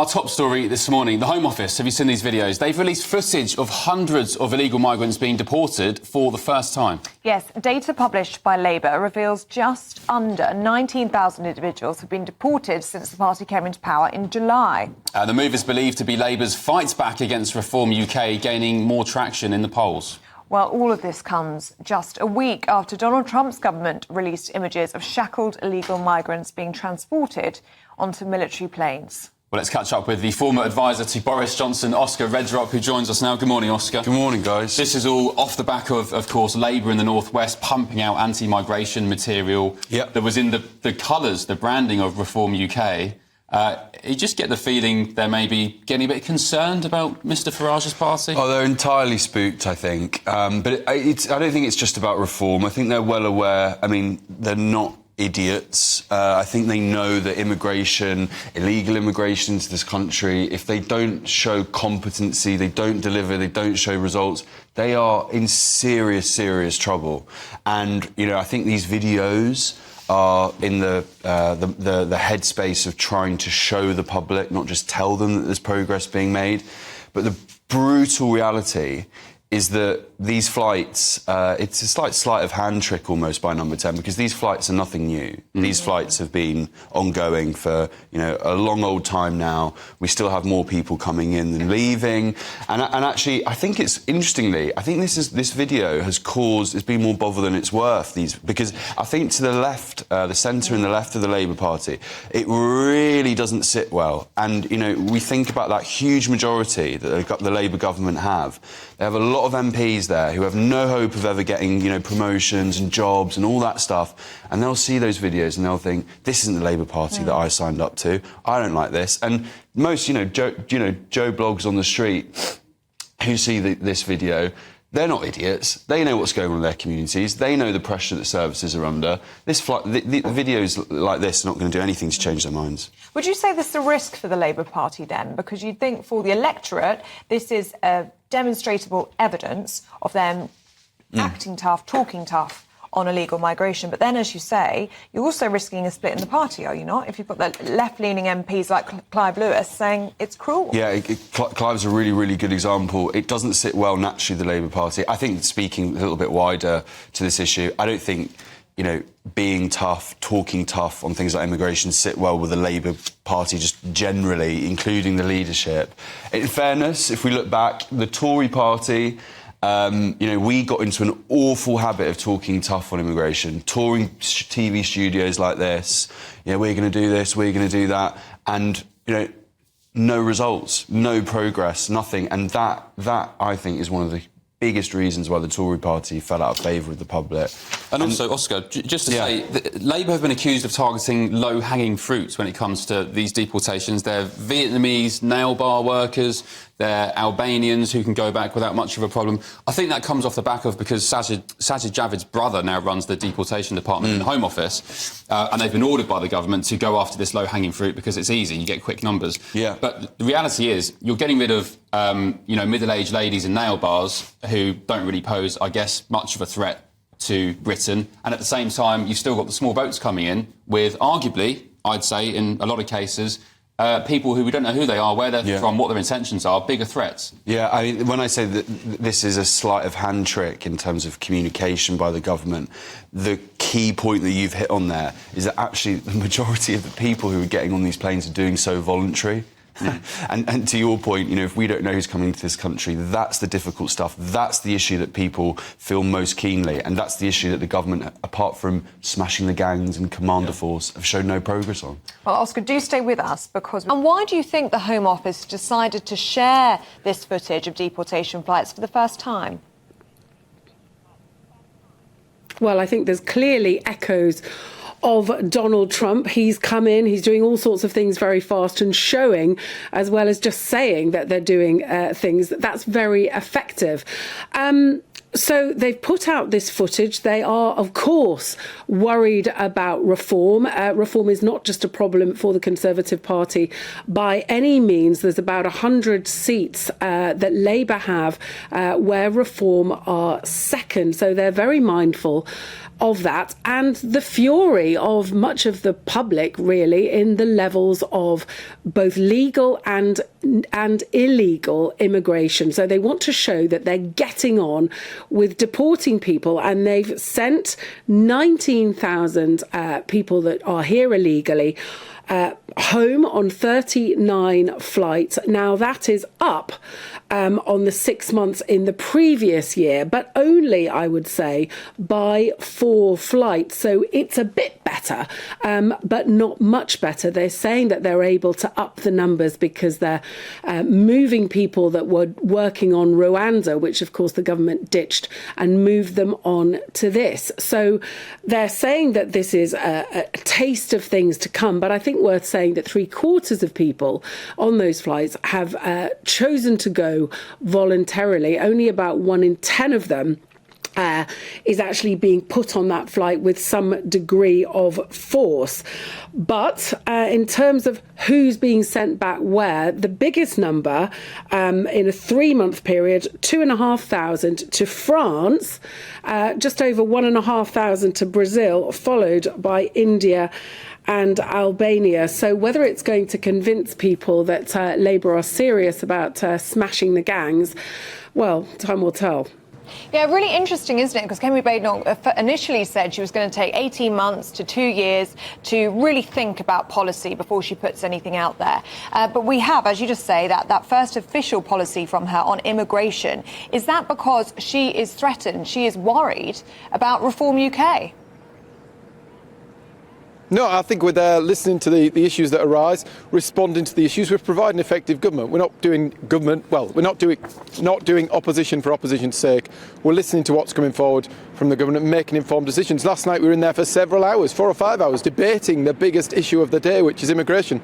Our top story this morning, the Home Office, have you seen these videos? They've released footage of hundreds of illegal migrants being deported for the first time. Yes, data published by Labour reveals just under 19,000 individuals have been deported since the party came into power in July. The move is believed to be Labour's fight back against Reform UK gaining more traction in the polls. Well, all of this comes just a week after Donald Trump's government released images of shackled illegal migrants being transported onto military planes. Well, let's catch up with the former advisor to Boris Johnson, Oscar Redrop, who joins us now. Good morning, Oscar. Good morning, guys. This is all off the back of course, Labour in the North West pumping out anti-migration material that was in the colours, the branding of Reform UK. You just get the feeling they're maybe getting a bit concerned about Mr Farage's party. Oh, they're entirely spooked, I think. But I don't think it's just about reform. I think they're well aware. I mean, they're not idiots. I think they know that immigration, illegal immigration into this country, if they don't show competency, they don't deliver, they don't show results, they are in serious, serious trouble. And, you know, I think these videos are in the headspace of trying to show the public, not just tell them that there's progress being made. But the brutal reality is that these flights, it's a sleight of hand trick almost by Number 10, because these flights are nothing new. These flights have been ongoing for, you know, a long old time now. We still have more people coming in than leaving. And actually, I think it's, interestingly, I think this video has been more bother than it's worth, because I think to the left, the centre and the left of the Labour Party, it really doesn't sit well. And, you know, we think about that huge majority that the Labour government have. They have a lot of MPs there who have no hope of ever getting, you know, promotions and jobs and all that stuff. And they'll see those videos and they'll think, this isn't the Labour Party that I signed up to. I don't like this. And most, Joe blogs on the street who see this video, they're not idiots. They know what's going on in their communities. They know the pressure that services are under. The videos like this are not going to do anything to change their minds. Would you say this is a risk for the Labour Party then? Because you'd think for the electorate, this is demonstrable evidence of them acting tough, talking tough on illegal migration. But then, as you say, you're also risking a split in the party, are you not? If you've got the left-leaning MPs like Clive Lewis saying it's cruel. Yeah, Clive's a really, really good example. It doesn't sit well naturally, the Labour Party. I think, speaking a little bit wider to this issue, I don't think, you know, being tough, talking tough on things like immigration sit well with the Labour Party just generally, including the leadership. In fairness, if we look back, the Tory party, we got into an awful habit of talking tough on immigration, touring TV studios like this. Yeah, we're going to do this, we're going to do that. And, you know, no results, no progress, nothing. And that I think, is one of the biggest reasons why the Tory party fell out of favour with the public. And also, Oscar, just to say, Labour have been accused of targeting low-hanging fruits when it comes to these deportations. They're Vietnamese nail bar workers, they're Albanians who can go back without much of a problem. I think that comes off the back of because Sajid Javid's brother now runs the deportation department in the Home Office, and they've been ordered by the government to go after this low-hanging fruit because it's easy, you get quick numbers. Yeah. But the reality is, you're getting rid of, middle-aged ladies in nail bars who don't really pose, I guess, much of a threat to Britain, and at the same time, you've still got the small boats coming in with, arguably, I'd say, in a lot of cases, people who we don't know who they are, where they're from, what their intentions are, bigger threats. Yeah, I mean, when I say that this is a sleight of hand trick in terms of communication by the government, the key point that you've hit on there is that actually the majority of the people who are getting on these planes are doing so voluntary. And to your point, you know, if we don't know who's coming to this country, that's the difficult stuff. That's the issue that people feel most keenly, and that's the issue that the government, apart from smashing the gangs and Commander Force, have shown no progress on. Well, Oscar, do stay with us, because... And why do you think the Home Office decided to share this footage of deportation flights for the first time? Well, I think there's clearly echoes of Donald Trump. He's come in, he's doing all sorts of things very fast and showing, as well as just saying that they're doing things, that's very effective. So they've put out this footage. They are, of course, worried about reform. Reform is not just a problem for the Conservative Party by any means. There's about 100 seats that Labour have where reform are second. So they're very mindful of that, and the fury of much of the public, really, in the levels of both legal and illegal immigration. So they want to show that they're getting on with deporting people, and they've sent 19,000 people that are here illegally home on 39 flights. Now, that is up on the 6 months in the previous year, but only, I would say, by 4 flights. So it's a bit better, but not much better. They're saying that they're able to up the numbers because they're moving people that were working on Rwanda, which, of course, the government ditched, and moved them on to this. So they're saying that this is a taste of things to come, but I think worth saying that 3/4 of people on those flights have chosen to go voluntarily. Only about 1 in 10 of them is actually being put on that flight with some degree of force. But in terms of who's being sent back where, the biggest number in a 3-month period, 2,500 to France, just over 1,500 to Brazil, followed by India and Albania. So whether it's going to convince people that Labour are serious about smashing the gangs, well, time will tell. Yeah, really interesting, isn't it? Because Kemi Badenoch initially said she was going to take 18 months to 2 years to really think about policy before she puts anything out there. But we have, as you just say, that first official policy from her on immigration. Is that because she is threatened, she is worried about Reform UK? No, I think we're there listening to the issues that arise, responding to the issues. We're providing effective government. We're not doing government, well, we're not doing opposition for opposition's sake. We're listening to what's coming forward from the government and making informed decisions. Last night we were in there for several hours, 4 or 5 hours, debating the biggest issue of the day, which is immigration.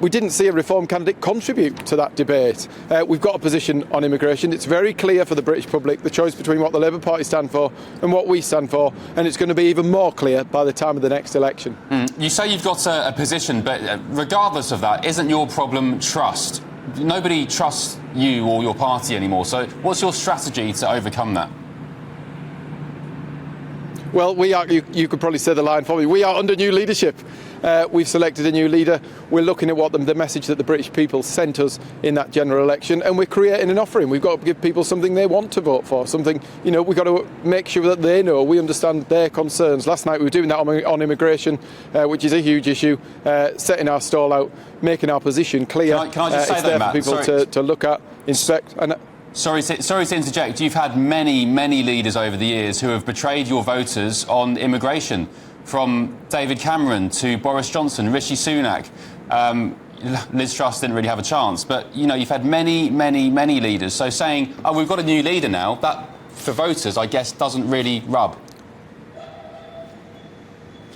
We didn't see a Reform candidate contribute to that debate. We've got a position on immigration. It's very clear for the British public, the choice between what the Labour Party stand for and what we stand for, and it's going to be even more clear by the time of the next election. You say you've got a position, but regardless of that, isn't your problem trust? Nobody trusts you or your party anymore. So what's your strategy to overcome that? Well, we are, you could probably say the line for me, we are under new leadership. We've selected a new leader. We're looking at what the message that the British people sent us in that general election, and we're creating an offering. We've got to give people something they want to vote for, something, we've got to make sure that they know we understand their concerns. Last night we were doing that on immigration, which is a huge issue, setting our stall out, making our position clear. Can I just say it's that, there Matt? for people to look at, inspect. And Sorry to interject. You've had many leaders over the years who have betrayed your voters on immigration, from David Cameron to Boris Johnson, Rishi Sunak. Liz Truss didn't really have a chance, but you've had many leaders. So saying, "Oh, we've got a new leader now," that for voters, I guess, doesn't really rub.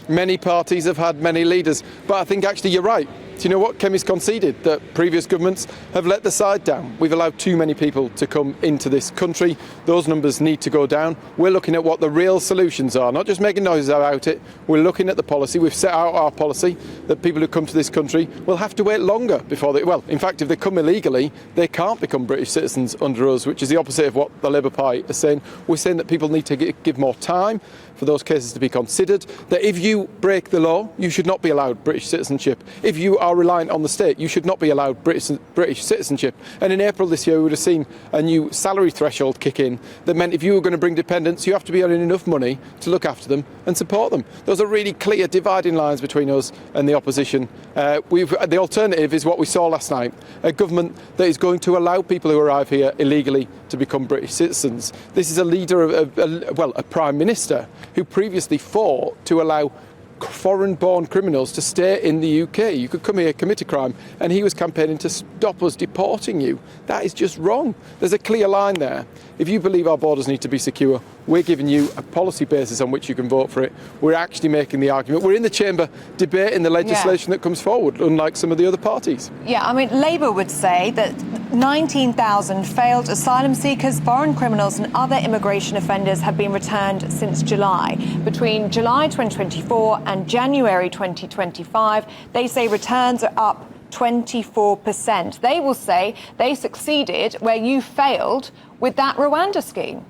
Many parties have had many leaders, but I think actually you're right. Do you know what? Kemi's conceded that previous governments have let the side down. We've allowed too many people to come into this country. Those numbers need to go down. We're looking at what the real solutions are, not just making noises about it. We're looking at the policy. We've set out our policy that people who come to this country will have to wait longer before they, well, in fact, if they come illegally, they can't become British citizens under us, which is the opposite of what the Labour Party is saying. We're saying that people need to give more time for those cases to be considered, that if you break the law, you should not be allowed British citizenship. If you are reliant on the state, you should not be allowed British citizenship. And in April this year, we would have seen a new salary threshold kick in that meant if you were going to bring dependents, you have to be earning enough money to look after them and support them. Those are really clear dividing lines between us and the opposition. The alternative is what we saw last night, a government that is going to allow people who arrive here illegally to become British citizens. This is a leader of a Prime Minister who previously fought to allow foreign-born criminals to stay in the UK. You could come here, commit a crime, and he was campaigning to stop us deporting you. That is just wrong. There's a clear line there. If you believe our borders need to be secure, we're giving you a policy basis on which you can vote for it. We're actually making the argument. We're in the chamber debating the legislation that comes forward, unlike some of the other parties. Yeah, I mean, Labour would say that 19,000 failed asylum seekers, foreign criminals and other immigration offenders have been returned since July. Between July 2024 and January 2025, they say returns are up 24%. They will say they succeeded where you failed with that Rwanda scheme.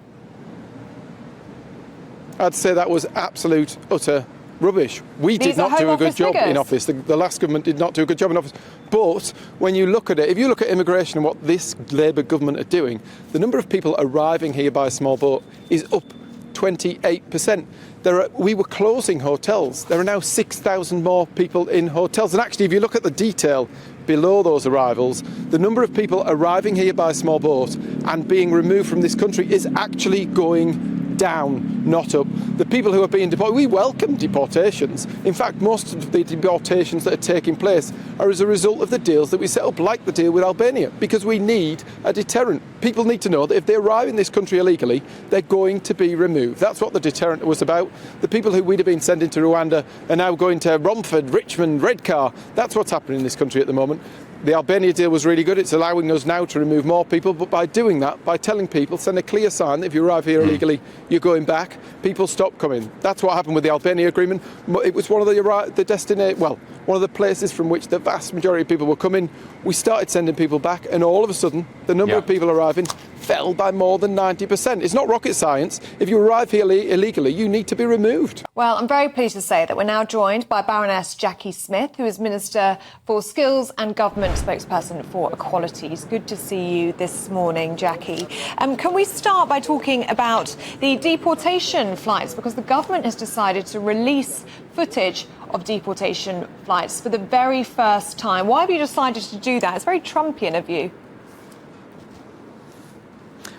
I'd say that was absolute, utter rubbish. We did These are not do Home a good Office job figures. in office. The last government did not do a good job in office. But when you look at it, if you look at immigration and what this Labour government are doing, the number of people arriving here by small boat is up 28%. We were closing hotels. There are now 6,000 more people in hotels. And actually, if you look at the detail below those arrivals, the number of people arriving here by small boat and being removed from this country is actually going down, not up. The people who are being deported, we welcome deportations. In fact, most of the deportations that are taking place are as a result of the deals that we set up, like the deal with Albania, because we need a deterrent. People need to know that if they arrive in this country illegally, they're going to be removed. That's what the deterrent was about. The people who we'd have been sending to Rwanda are now going to Romford, Richmond, Redcar. That's what's happening in this country at the moment. The Albania deal was really good. It's allowing us now to remove more people, but by doing that, by telling people, send a clear sign that if you arrive here illegally, you're going back, people stop coming. That's what happened with the Albania agreement. It was one of one of the places from which the vast majority of people were coming. We started sending people back, and all of a sudden, the number of people arriving fell by more than 90%. It's not rocket science. If you arrive here illegally, you need to be removed. Well, I'm very pleased to say that we're now joined by Baroness Jacqui Smith, who is Minister for Skills and Government spokesperson for Equality. It's good to see you this morning, Jacqui. Can we start by talking about the deportation flights? Because the government has decided to release footage of deportation flights for the very first time. Why have you decided to do that? It's very Trumpian of you.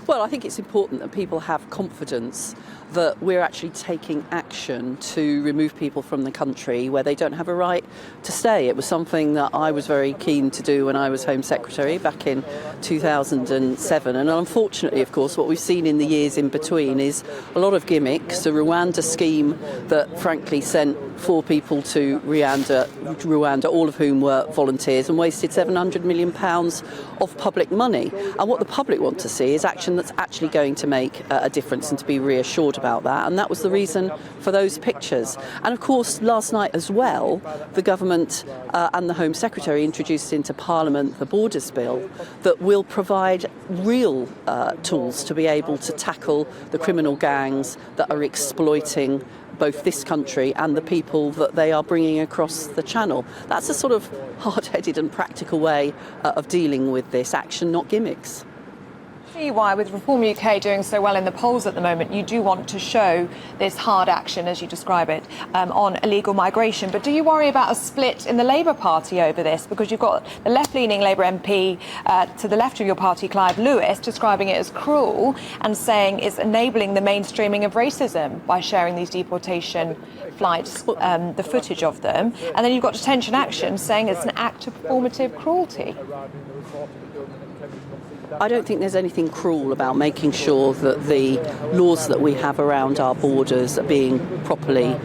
Well, I think it's important that people have confidence that we're actually taking action to remove people from the country where they don't have a right to stay. It was something that I was very keen to do when I was Home Secretary back in 2007. And unfortunately, of course, what we've seen in the years in between is a lot of gimmicks. The Rwanda scheme that frankly sent 4 people to Rwanda, all of whom were volunteers, and wasted £700 million of public money. And what the public want to see is action that's actually going to make a difference and to be reassured about that. And that was the reason for those pictures. And of course, last night as well, the government and the Home Secretary introduced into Parliament the Borders Bill that will provide real tools to be able to tackle the criminal gangs that are exploiting both this country and the people that they are bringing across the channel. That's a sort of hard-headed and practical way of dealing with this action, not gimmicks. See why, with Reform UK doing so well in the polls at the moment, you do want to show this hard action, as you describe it, on illegal migration. But do you worry about a split in the Labour Party over this? Because you've got the left-leaning Labour MP to the left of your party, Clive Lewis, describing it as cruel and saying it's enabling the mainstreaming of racism by sharing these deportation flights, the footage of them. And then you've got Detention Action saying it's an act of performative cruelty. I don't think there's anything cruel about making sure that the laws that we have around our borders are being properly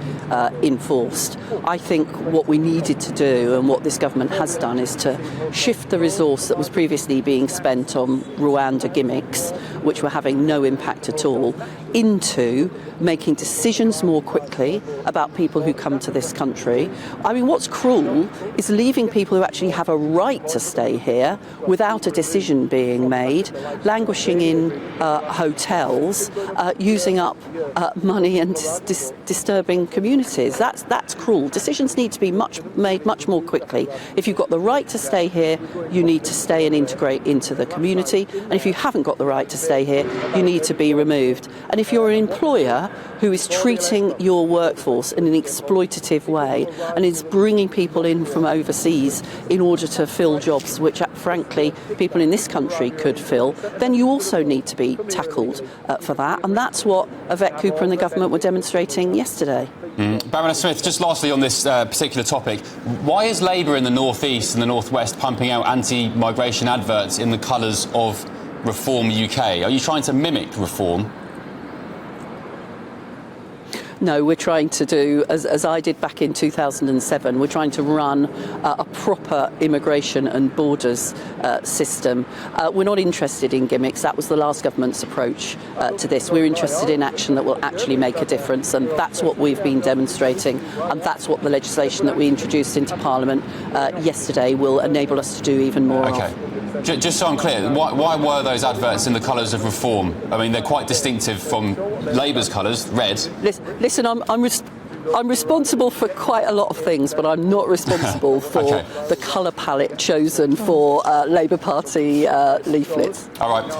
enforced. I think what we needed to do and what this government has done is to shift the resource that was previously being spent on Rwanda gimmicks, which were having no impact at all, into making decisions more quickly about people who come to this country. I mean, what's cruel is leaving people who actually have a right to stay here without a decision being made, languishing in hotels, using up money and disturbing communities. That's cruel. Decisions need to be made much more quickly. If you've got the right to stay here, you need to stay and integrate into the community. And if you haven't got the right to stay here, you need to be removed. And if you're an employer who is treating your workforce in an exploitative way and is bringing people in from overseas in order to fill jobs which, frankly, people in this country could fill, then you also need to be tackled for that. And that's what Yvette Cooper and the government were demonstrating yesterday. Baroness Smith, just lastly on this particular topic, why is Labour in the North East and the North West pumping out anti-migration adverts in the colours of Reform UK? Are you trying to mimic Reform? No, we're trying to do, as I did back in 2007, we're trying to run a proper immigration and borders system. We're not interested in gimmicks. That was the last government's approach to this. We're interested in action that will actually make a difference, and that's what we've been demonstrating, and that's what the legislation that we introduced into Parliament yesterday will enable us to do even more of. Just so I'm clear, why were those adverts in the colours of reform? I mean, they're quite distinctive from Labour's colours, red. Listen, I'm responsible for quite a lot of things, but I'm not responsible for the colour palette chosen for Labour Party leaflets. All right.